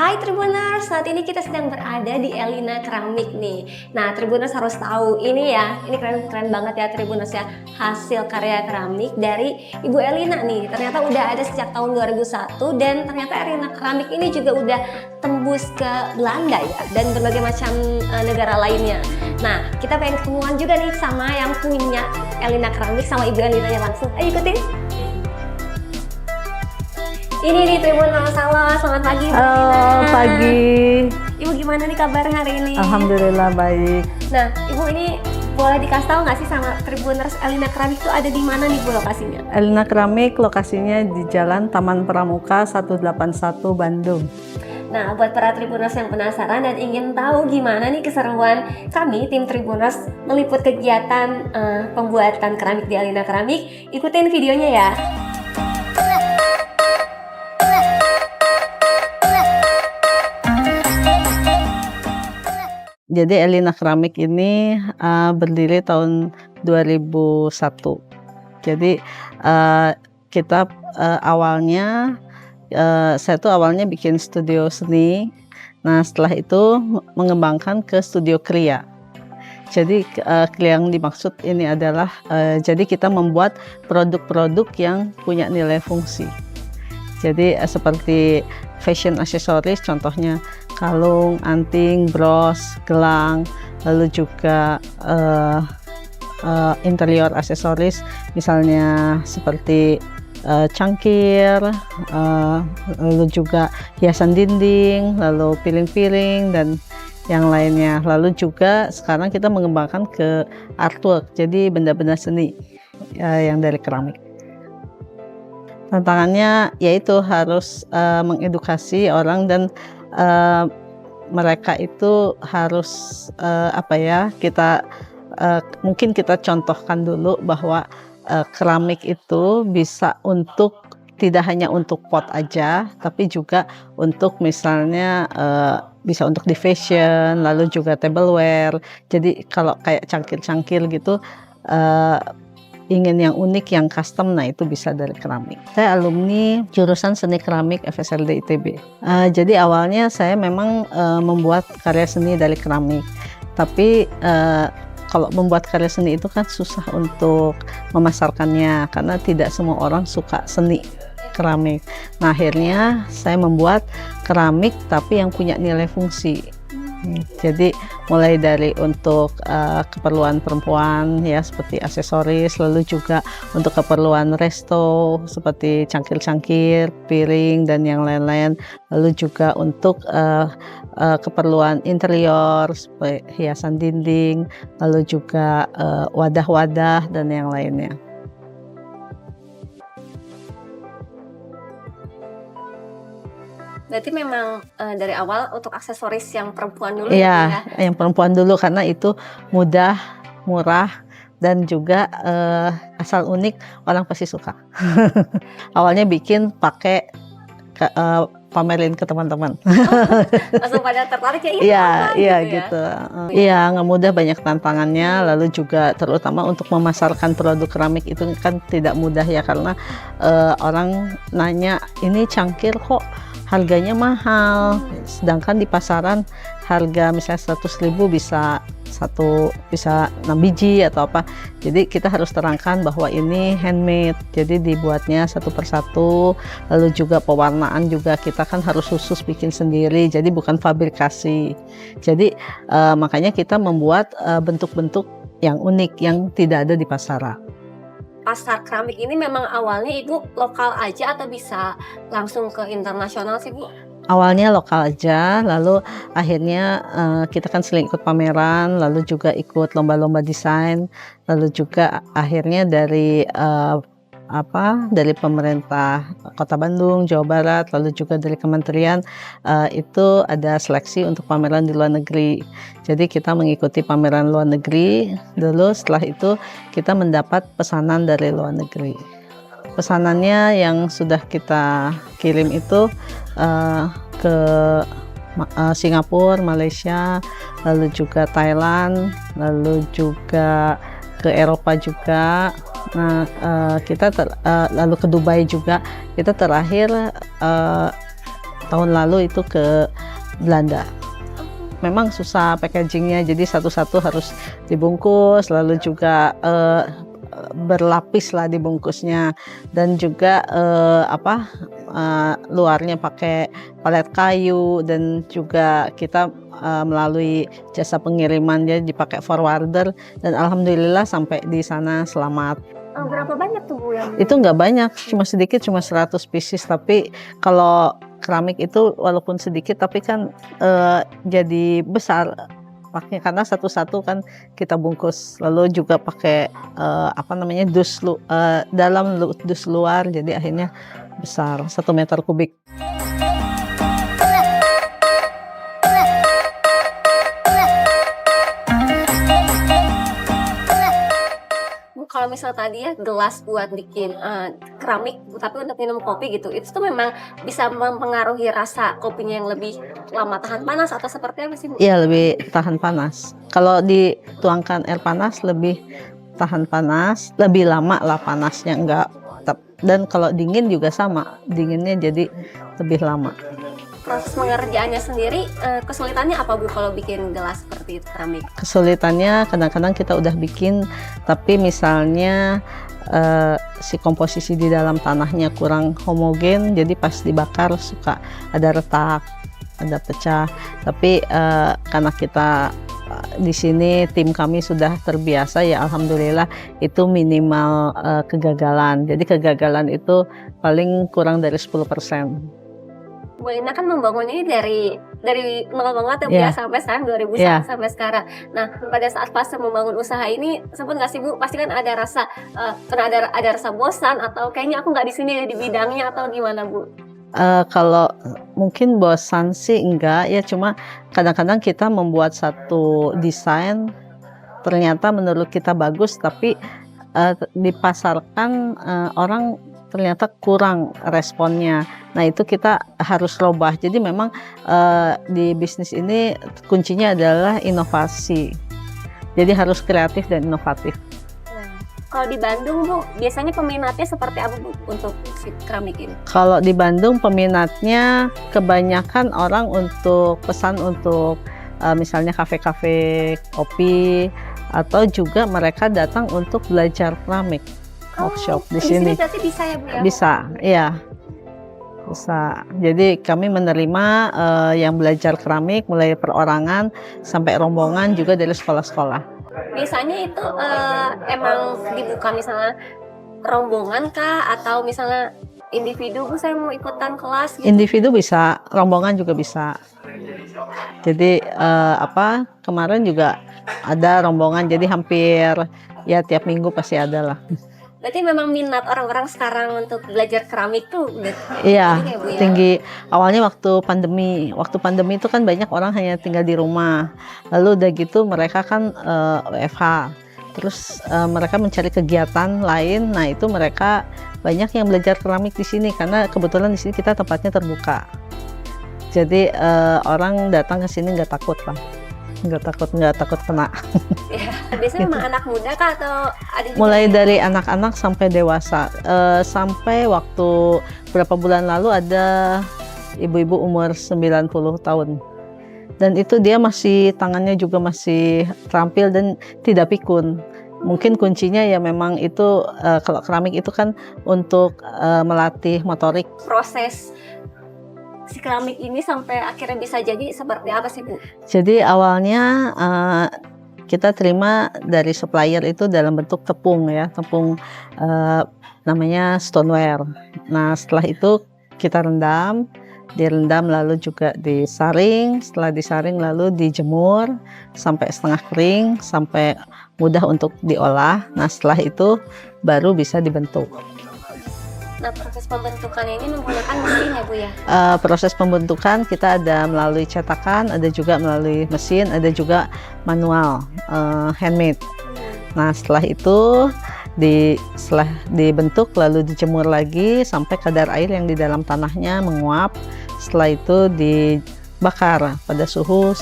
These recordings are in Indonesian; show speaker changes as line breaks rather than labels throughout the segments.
Hai Tribuners, saat ini kita sedang berada di Elina Keramik nih. Nah Tribuners harus tahu ini keren banget ya Tribuners ya, hasil karya keramik dari Ibu Elina nih. Ternyata udah ada sejak tahun 2001 dan ternyata Elina Keramik ini juga udah tembus ke Belanda ya dan berbagai macam negara lainnya. Nah kita pengen ketemuan juga nih sama yang punya Elina Keramik sama Ibu Elina nya langsung. Ayo ikutin. Ini nih Tribuners, selamat pagi.
Halo, pagi.
Ibu gimana nih kabar hari ini?
Alhamdulillah baik.
Nah, Ibu ini boleh dikasih tahu nggak sih sama Tribuners Elina Keramik itu ada di mana nih Bu lokasinya?
Elina Keramik lokasinya di Jalan Taman Pramuka 181 Bandung.
Nah, buat para Tribuners yang penasaran dan ingin tahu gimana nih keseruan kami tim Tribuners meliput kegiatan pembuatan keramik di Elina Keramik, ikutin videonya ya.
Jadi Elina Keramik ini berdiri tahun 2001. Jadi kita awalnya saya tuh awalnya bikin studio seni. Nah setelah itu mengembangkan ke studio kriya. Jadi yang dimaksud ini adalah jadi kita membuat produk-produk yang punya nilai fungsi. Jadi seperti fashion aksesoris, contohnya kalung, anting, bros, gelang, lalu juga interior aksesoris, misalnya seperti cangkir, lalu juga hiasan dinding, lalu piring-piring dan yang lainnya. Lalu juga sekarang kita mengembangkan ke artwork, jadi benda-benda seni yang dari keramik. Tantangannya yaitu harus mengedukasi orang dan mereka itu harus kita mungkin kita contohkan dulu bahwa keramik itu bisa untuk tidak hanya untuk pot aja, tapi juga untuk misalnya bisa untuk di fashion, lalu juga tableware. Jadi kalau kayak cangkir-cangkir gitu ingin yang unik, yang custom, nah itu bisa dari keramik. Saya alumni jurusan seni keramik FSLD ITB. Jadi awalnya saya memang membuat karya seni dari keramik. Tapi kalau membuat karya seni itu kan susah untuk memasarkannya karena tidak semua orang suka seni keramik. Nah akhirnya saya membuat keramik tapi yang punya nilai fungsi. Jadi mulai dari untuk keperluan perempuan ya seperti aksesoris, lalu juga untuk keperluan resto seperti cangkir-cangkir, piring dan yang lain-lain, lalu juga untuk keperluan interior seperti hiasan dinding, lalu juga wadah-wadah dan yang lainnya.
Berarti memang dari awal untuk aksesoris yang perempuan dulu
ya? Yang perempuan dulu karena itu mudah, murah, dan juga asal unik orang pasti suka. Awalnya bikin pakai pamerin ke teman-teman.
Langsung pada tertarik ya?
Iya gitu. Iya nggak mudah, banyak tantangannya. Lalu juga terutama untuk memasarkan produk keramik itu kan tidak mudah ya karena orang nanya ini cangkir kok harganya mahal, sedangkan di pasaran harga misalnya 100.000 bisa 6 biji atau apa. Jadi kita harus terangkan bahwa ini handmade, jadi dibuatnya satu persatu. Lalu juga pewarnaan juga kita kan harus khusus bikin sendiri, jadi bukan fabrikasi. Jadi makanya kita membuat bentuk-bentuk yang unik yang tidak ada di pasaran.
Pasar keramik ini memang awalnya Ibu lokal aja atau bisa langsung ke internasional sih Bu?
Awalnya lokal aja, lalu akhirnya kita kan sering ikut pameran, lalu juga ikut lomba-lomba desain, lalu juga akhirnya dari pemerintah Kota Bandung, Jawa Barat, lalu juga dari kementerian itu ada seleksi untuk pameran di luar negeri. Jadi kita mengikuti pameran luar negeri dulu, setelah itu kita mendapat pesanan dari luar negeri. Pesanannya yang sudah kita kirim itu ke Singapura, Malaysia, lalu juga Thailand, lalu juga ke Eropa juga. Nah, kita lalu ke Dubai juga. Kita terakhir tahun lalu itu ke Belanda. Memang susah packagingnya, jadi satu-satu harus dibungkus, lalu juga berlapis lah dibungkusnya, dan juga luarnya pakai palet kayu, dan juga kita melalui jasa pengiriman jadi dipakai forwarder, dan alhamdulillah sampai di sana selamat.
Berapa banyak tuh Bu yang
Itu nggak banyak, cuma sedikit, cuma 100 pieces, tapi kalau keramik itu walaupun sedikit tapi kan jadi besar pakai, karena satu-satu kan kita bungkus, lalu juga pakai dalam dus luar, jadi akhirnya besar 1 meter kubik.
kalau misal tadi ya gelas buat bikin keramik tapi untuk minum kopi gitu, itu tuh memang bisa mempengaruhi rasa kopinya yang lebih lama tahan panas atau seperti apa sih Bu?
Iya, lebih tahan panas. Kalau dituangkan air panas lebih tahan panas, lebih lama lah panasnya, enggak. Dan kalau dingin juga sama, dinginnya jadi lebih lama.
Proses pengerjaannya sendiri kesulitannya apa Bu kalau bikin gelas seperti itu keramik?
Kesulitannya kadang-kadang kita udah bikin, tapi misalnya si komposisi di dalam tanahnya kurang homogen, jadi pas dibakar suka ada retak, ada pecah. Tapi karena kita di sini tim kami sudah terbiasa, ya alhamdulillah itu minimal kegagalan. Jadi kegagalan itu paling kurang dari 10%.
Bu Elina kan membangun ini dari nol banget ya, sampai sekarang 2001 sampai sekarang. Nah, pada saat fase membangun usaha ini sempat nggak sih Bu? Pasti kan ada rasa ada rasa bosan atau kayaknya aku nggak di sini di bidangnya atau gimana Bu?
Kalau mungkin bosan sih enggak ya, cuma kadang-kadang kita membuat satu desain ternyata menurut kita bagus, tapi dipasarkan orang ternyata kurang responnya. Nah itu kita harus rubah. Jadi memang di bisnis ini kuncinya adalah inovasi. Jadi harus kreatif dan inovatif.
Kalau di Bandung Bu, biasanya peminatnya seperti apa Bu untuk si keramik ini?
Kalau di Bandung peminatnya kebanyakan orang untuk pesan untuk misalnya kafe-kafe kopi, atau juga mereka datang untuk belajar keramik. Workshop di sini.
Berarti bisa ya Bu ya?
Bisa, iya. Bisa. Jadi kami menerima yang belajar keramik mulai perorangan sampai rombongan, juga dari sekolah-sekolah.
Biasanya itu emang dibuka misalnya rombongan kah atau misalnya individu Bu saya mau ikutan kelas gitu?
Individu bisa, rombongan juga bisa. Jadi kemarin juga ada rombongan, jadi hampir ya tiap minggu pasti ada lah.
Berarti memang minat orang-orang sekarang untuk belajar keramik tuh
iya,
tinggi ya Bu ya?
tinggi. Awalnya waktu pandemi itu kan banyak orang hanya tinggal di rumah. Lalu udah gitu mereka kan WFH. Terus mereka mencari kegiatan lain. Nah itu mereka banyak yang belajar keramik di sini karena kebetulan di sini kita tempatnya terbuka. Jadi orang datang ke sini nggak takut lah. Nggak takut kena.
Ya, biasanya memang anak muda kah atau ada juga?
Mulai dari anak-anak sampai dewasa. Sampai waktu beberapa bulan lalu ada ibu-ibu umur 90 tahun. Dan itu dia masih, tangannya juga masih terampil dan tidak pikun. Mungkin kuncinya ya memang itu, kalau keramik itu kan untuk melatih motorik.
Proses si keramik ini sampai akhirnya bisa jadi seperti apa sih Bu?
Jadi awalnya kita terima dari supplier itu dalam bentuk tepung ya, tepung namanya stoneware. Nah setelah itu kita direndam lalu juga disaring, setelah disaring lalu dijemur sampai setengah kering, sampai mudah untuk diolah. Nah setelah itu baru bisa dibentuk.
Nah proses pembentukannya ini menggunakan mesin ya Bu ya?
Proses pembentukan kita ada melalui cetakan, ada juga melalui mesin, ada juga manual, handmade. Nah setelah itu setelah dibentuk lalu dijemur lagi sampai kadar air yang di dalam tanahnya menguap. Setelah itu dibakar pada suhu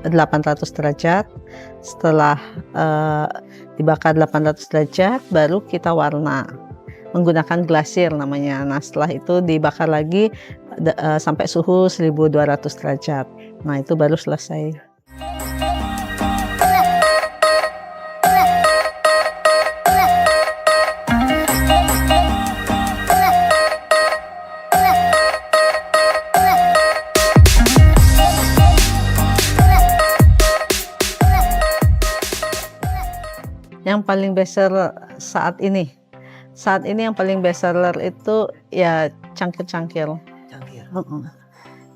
800 derajat. Setelah dibakar 800 derajat baru kita warna menggunakan glasir namanya. Nah setelah itu dibakar lagi sampai suhu 1200 derajat. Nah, itu baru selesai. Yang paling bestseller saat ini yang paling bestseller itu ya cangkir-cangkir.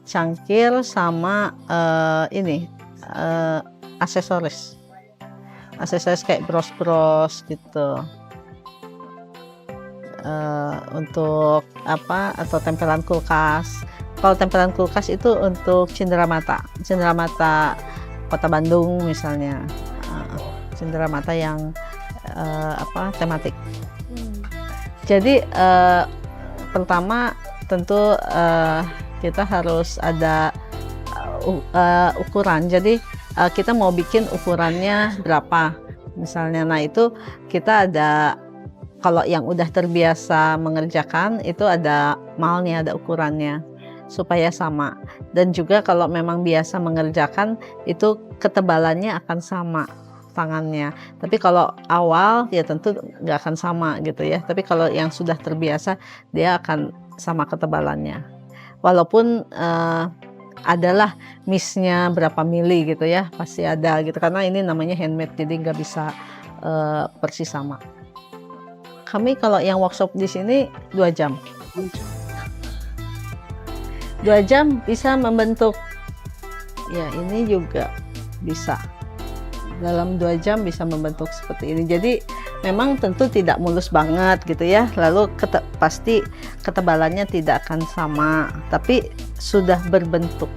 Cangkir sama aksesoris kayak bros-bros gitu. Untuk apa, atau tempelan kulkas. Kalau tempelan kulkas itu untuk cenderamata Kota Bandung misalnya. Cenderamata yang tematik. Jadi pertama tentu kita harus ada ukuran. Jadi kita mau bikin ukurannya berapa misalnya. Nah, itu kita ada, kalau yang udah terbiasa mengerjakan itu ada malnya, ada ukurannya supaya sama. Dan juga kalau memang biasa mengerjakan itu ketebalannya akan sama tangannya. Tapi kalau awal ya tentu nggak akan sama gitu ya. Tapi kalau yang sudah terbiasa dia akan sama ketebalannya. Walaupun adalah missnya berapa mili gitu ya, pasti ada gitu. Karena ini namanya handmade, jadi nggak bisa persis sama. Kami kalau yang workshop di sini 2 jam. 2 jam bisa membentuk. Ya, ini juga bisa. Dalam 2 jam bisa membentuk seperti ini. Jadi memang tentu tidak mulus banget gitu ya. Lalu pasti ketebalannya tidak akan sama, tapi sudah berbentuk.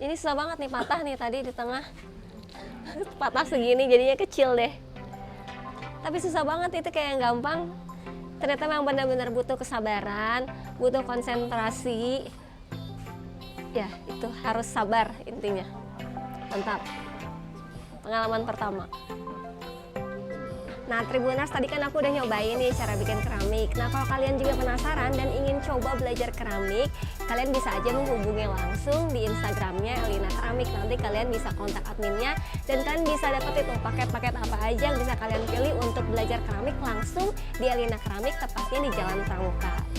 Ini susah banget nih, patah nih tadi di tengah. Patah segini jadinya kecil deh. Tapi susah banget, itu kayak yang gampang. Ternyata memang benar-benar butuh kesabaran, butuh konsentrasi. Ya, itu harus sabar intinya. Mantap. Pengalaman pertama. Nah, Tribuners, tadi kan aku udah nyobain nih cara bikin keramik. Nah, kalau kalian juga penasaran dan ingin coba belajar keramik, kalian bisa aja menghubungi langsung di Instagramnya Elina Keramik. Nanti kalian bisa kontak adminnya dan kalian bisa dapet itu paket-paket apa aja yang bisa kalian pilih untuk belajar keramik langsung di Elina Keramik, tepatnya di Jalan Pramuka.